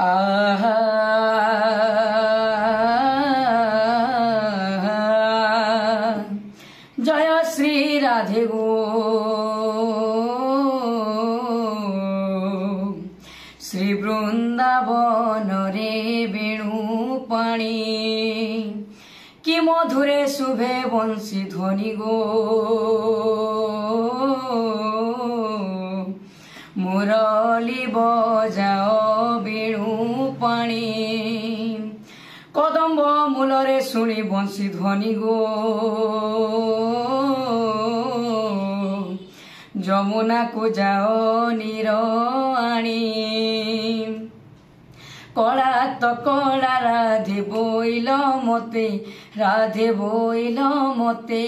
आहा जय श्री राधे गो श्री वृंदावन रे वेणु पाणी कि मधुरे शुभे बंशी ध्वनि गो मुरली बजाओ वेणु पाणी कदम्ब मूलरे शुणी बंशी ध्वनि गो যমুনা কো যাও নীর আনি কলা তো কলা রাধে বইল মতে রাধে বইল মতে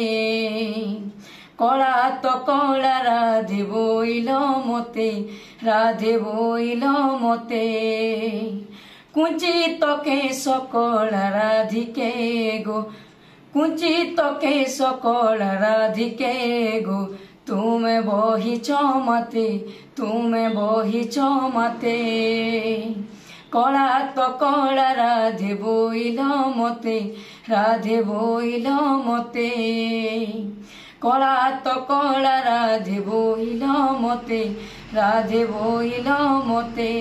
কলা তো কলা রাধে বইল মতে রাধে বইল মতে কুঞ্চিত কেশ কলা রাধিকে গো কুঞ্চিত কেশ কলা রাধিকে গো तुमे बहिच मते तुमे बहिच मते कला तो कला राधे बोइल मते राधे बोइल मते कला तो कला राधे बोइल मते राधे बोइल मते।